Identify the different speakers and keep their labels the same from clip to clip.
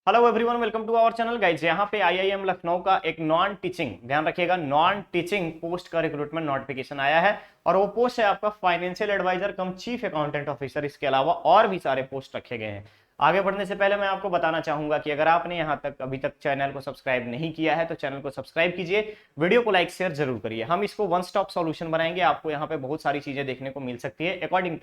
Speaker 1: Hello everyone, welcome to our channel guys. यहाँ पे IIM Lucknow का एक नॉन टीचिंग, ध्यान रखिएगा, नॉन टीचिंग पोस्ट का रिक्रूटमेंट नोटिफिकेशन आया है और वो पोस्ट है आपका financial adviser cum chief accountant officer. इसके अलावा और भी सारे पोस्ट रखे गए हैं। आगे बढ़ने से पहले मैं आपको बताना चाहूंगा कि अगर आपने यहाँ तक अभी तक चैनल को सब्सक्राइब नहीं किया है तो चैनल को सब्सक्राइब कीजिए, वीडियो को लाइक शेयर जरूर करिए। हम इसको वन स्टॉप सॉल्यूशन बनाएंगे। आपको यहाँ पे बहुत सारी चीजें देखने को मिल सकती है अकॉर्डिंग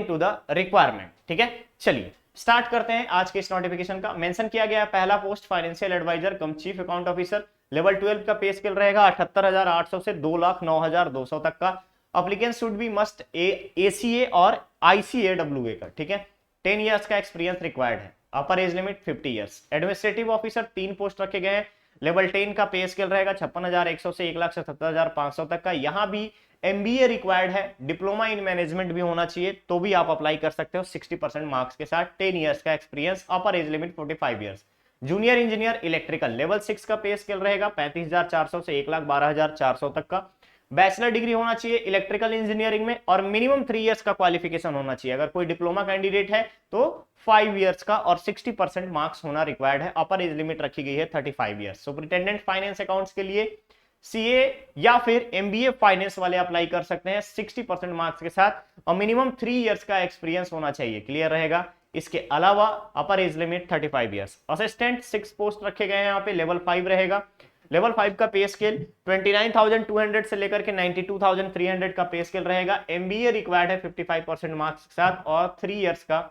Speaker 1: टू द रिक्वायरमेंट। ठीक है, चलिए स्टार्ट करते हैं आज के इस नोटिफिकेशन का। मेंशन किया गया है पहला post financial adviser cum chief account officer, level 12 का पे स्केल रहेगा 78,800 से 2,09,200 तक का। Applicant should be must ACA और आईसीएडब्ल्यूए का। ठीक है, 10 इयर्स का एक्सपीरियंस रिक्वायर्ड है। अपर age limit 50 years. Administrative officer 3 post रखे गए हैं। लेवल 10 का पे स्केल रहेगा 56,100 से 1,77,500 तक का। यहां भी एमबीए रिक्वायर्ड है, डिप्लोमा इन मैनेजमेंट भी होना चाहिए, तो भी आप अप्लाई कर सकते हो 60% मार्क्स के साथ। 10 इयर्स का एक्सपीरियंस, अपर age limit 45 years. Junior engineer electrical level 6 का पे स्केल रहेगा 35,400 से 1,12,400 तक का। बैचलर डिग्री होना चाहिए इलेक्ट्रिकल इंजीनियरिंग में और मिनिमम 3 इयर्स का क्वालिफिकेशन होना चाहिए। अगर कोई डिप्लोमा कैंडिडेट है तो 5 इयर्स का और 60% मार्क्स होना रिक्वायर्ड है। अपर एज लिमिट रखी गई है 35 इयर्स। सुपरिटेंडेंट फाइनेंस अकाउंट्स के लिए सीए या फिर एमबीए फाइनेंस वाले अप्लाई कर सकते हैं 60% मार्क्स के साथ और मिनिमम 3 इयर्स का एक्सपीरियंस होना चाहिए। क्लियर रहेगा। इसके अलावा अपर age limit 35 years. Assistant 6 post रखे गए हैं, यहाँ पे लेवल 5 रहेगा। लेवल 5 का पे स्केल 29,200 से लेकर के 92,300 का पे स्केल रहेगा। एमबीए रिक्वायर्ड है 55% मार्क्स के साथ और 3 इयर्स का।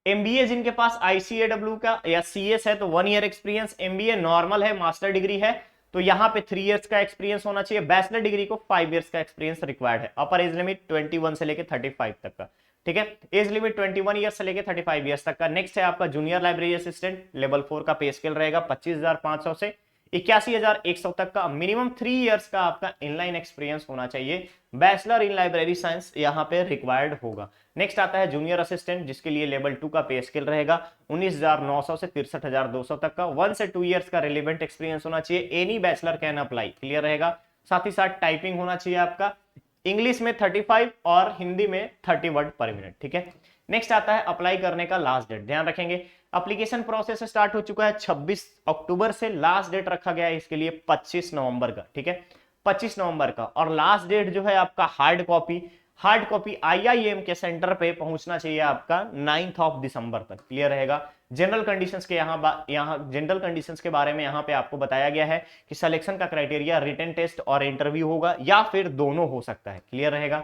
Speaker 1: एमबीए जिनके पास आईसीएडब्ल्यू का या सीएस है तो 1 ईयर एक्सपीरियंस। एमबीए नॉर्मल है, मास्टर डिग्री है तो यहाँ पे 3 इयर्स का एक्सपीरियंस होना चाहिए। बैचलर डिग्री को 5 इयर्स का एक्सपीरियंस रिक्वायर्ड है। अपर एज लिमिट 21 से लेकर 35 तक का। ठीक है, एज लिमिट 21 ईयर्स से लेकर 35 ईयर्स तक का। नेक्स्ट है आपका जूनियर लाइब्रेरी असिस्टेंट, लेवल 4 का पे स्केल रहेगा 25,500 से 81,100 तक का। मिनिमम 3 इयर्स का आपका इनलाइन एक्सपीरियंस होना चाहिए। बैचलर इन लाइब्रेरी साइंस यहाँ पे रिक्वायर्ड होगा। नेक्स्ट आता है जूनियर असिस्टेंट, जिसके लिए लेवल 2 का पे स्केल रहेगा 19,900 से 63,200 तक का। 1 से 2 इयर्स का रिलेवेंट एक्सपीरियंस होना चाहिए। Any bachelor can apply. Clear रहेगा। साथ ही साथ टाइपिंग होना चाहिए आपका, इंग्लिश में 35 और हिंदी में 30 वर्ड पर मिनट। ठीक है, नेक्स्ट आता है अप्लाई करने का लास्ट डेट। ध्यान रखेंगे एप्लीकेशन प्रोसेस स्टार्ट हो चुका है 26 अक्टूबर से। लास्ट डेट रखा गया है इसके लिए 25 नवंबर का। ठीक है, 25 नवंबर का। और लास्ट डेट जो है आपका हार्ड कॉपी आईआईएम के सेंटर पे पहुंचना चाहिए आपका 9 दिसंबर तक। क्लियर रहेगा। जनरल कंडीशंस के यहाँ जनरल कंडीशंस के बारे में यहाँ पे आपको बताया गया है कि सिलेक्शन का क्राइटेरिया रिटन टेस्ट और इंटरव्यू होगा या फिर दोनों हो सकता है। क्लियर रहेगा।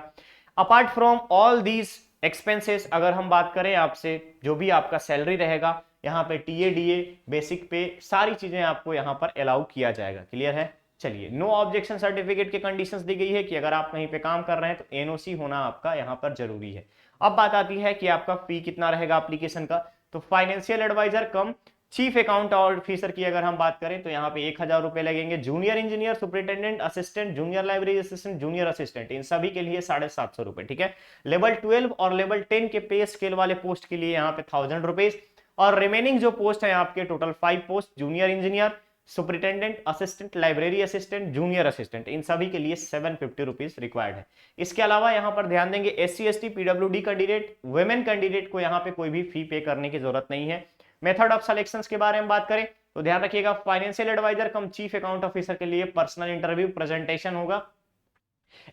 Speaker 1: Apart from all these expenses, अगर हम बात करें आपसे जो भी आपका सैलरी रहेगा यहाँ पे टीएडीए बेसिक पे सारी चीजें आपको यहाँ पर अलाउ किया जाएगा। क्लियर है। चलिए, नो ऑब्जेक्शन सर्टिफिकेट की कंडीशंस दी गई है कि अगर आप कहीं पे काम कर रहे हैं तो एनओसी होना आपका यहाँ पर जरूरी है। अब बात आती है कि आपका फी कितना रहेगा एप्लीकेशन का। तो financial adviser cum chief account officer की अगर हम बात करें तो यहाँ पे 1,000 रुपए लगेंगे। Junior engineer, superintendent assistant, junior library assistant, junior assistant, इन सभी के लिए 750 रुपए। ठीक है, लेवल 12 और लेवल 10 के पे स्केल वाले पोस्ट के लिए यहाँ पे 1000 रुपीज और रिमेनिंग जो पोस्ट है आपके total 5 post, junior engineer, superintendent assistant, library assistant, junior assistant, इन सभी के लिए 750 रुपीज रिक्वायर्ड है। इसके अलावा यहाँ पर ध्यान देंगे SC ST PWD candidate, women candidate को यहाँ पे कोई भी फी पे करने की जरूरत नहीं है। मेथड ऑफ सिलेक्शन के बारे में बात करें तो ध्यान रखिएगा financial adviser cum chief account officer के लिए पर्सनल इंटरव्यू प्रेजेंटेशन होगा।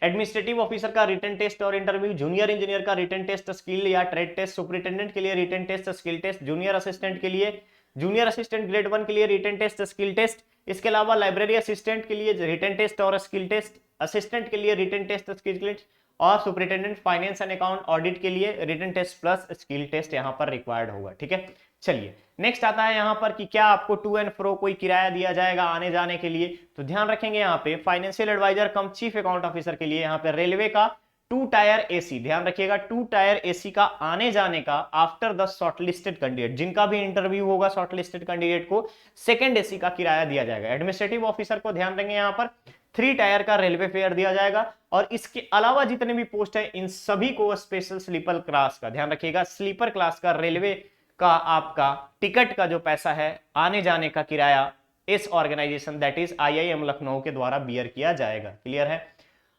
Speaker 1: एडमिनिस्ट्रेटिव ऑफिसर का रिटन टेस्ट और इंटरव्यू, जूनियर इंजीनियर का रिटन टेस्ट स्किल या ट्रेड टेस्ट, सुपरिटेंडेंट के लिए written test skill test, junior assistant के लिए, जूनियर असिस्टेंट ग्रेड 1 के लिए रिटन टेस्ट स्किल टेस्ट। इसके अलावा लाइब्रेरी असिस्टेंट के लिए रिटन टेस्ट और स्किल टेस्ट, असिस्टेंट के लिए रिटन टेस्ट स्किल टेस्ट और superintendent finance and account audit के लिए written test plus skill test यहाँ पर रिक्वायर्ड होगा। ठीक है, चलिए नेक्स्ट आता है यहाँ पर कि क्या आपको टू एंड फ्रो कोई किराया दिया जाएगा आने जाने के लिए। तो ध्यान रखेंगे यहाँ पे financial adviser cum chief account officer के लिए यहाँ पे रेलवे का 2 टायर एसी, ध्यान रखिएगा 2 टायर एसी का आने जाने का आफ्टर द शॉर्टलिस्टेड कैंडिडेट, जिनका भी इंटरव्यू होगा शॉर्टलिस्टेड कैंडिडेट को सेकंड एसी का किराया दिया जाएगा। एडमिनिस्ट्रेटिव ऑफिसर को ध्यान देंगे यहाँ पर 3 टायर का रेलवे फेयर दिया जाएगा और इसके अलावा जितने भी पोस्ट है इन सभी को स्पेशल स्लीपर क्लास का, ध्यान रखिएगा स्लीपर क्लास का रेलवे का आपका टिकट का जो पैसा है आने जाने का किराया इस organisation that is IIM Lucknow के द्वारा बियर किया जाएगा। क्लियर है।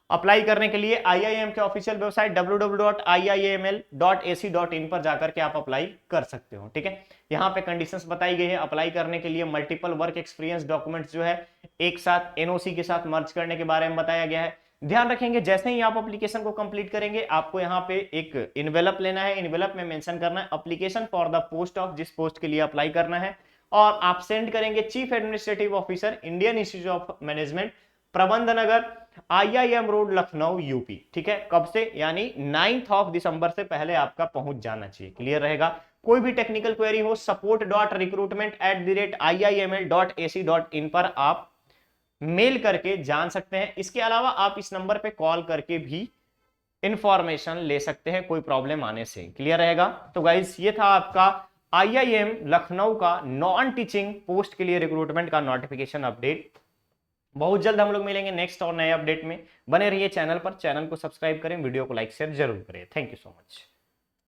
Speaker 1: अप्लाई करने के लिए IIM के ऑफिशियल वेबसाइट www.iiml.ac.in पर जाकर के आप अप्लाई कर सकते हो। ठीक है, यहाँ पे कंडीशंस बताई गई है। अप्लाई करने के लिए मल्टीपल वर्क एक्सपीरियंस डॉक्यूमेंट्स जो है एक साथ NOC के साथ मर्ज करने के बारे में बताया गया है। ध्यान रखेंगे जैसे ही आप एप्लीकेशन को कंप्लीट करेंगे आपको यहाँ पे एक इन्वेलप लेना है, इन्वेलप में मेंशन करना है application for the post of, जिस पोस्ट के लिए अप्लाई करना है, और आप सेंड करेंगे chief administrative officer, Indian institute of management, प्रबंध नगर, IIM रोड, लखनऊ, यूपी। ठीक है, कब से, यानी 9 दिसंबर से पहले आपका पहुंच जाना चाहिए। क्लियर रहेगा। कोई भी टेक्निकल क्वेरी हो support.recruitment@iiml.ac.in पर आप मेल करके जान सकते हैं। इसके अलावा आप इस नंबर पे कॉल करके भी इंफॉर्मेशन ले सकते हैं कोई प्रॉब्लम आने से। क्लियर रहेगा। तो गाइस ये था आपका IIM लखनऊ का नॉन टीचिंग पोस्ट के लिए रिक्रूटमेंट का नोटिफिकेशन अपडेट। बहुत जल्द हम लोग मिलेंगे नेक्स्ट और नए अपडेट में। बने रहिए चैनल पर, चैनल को सब्सक्राइब करें, वीडियो को लाइक शेयर जरूर करें। Thank you so much.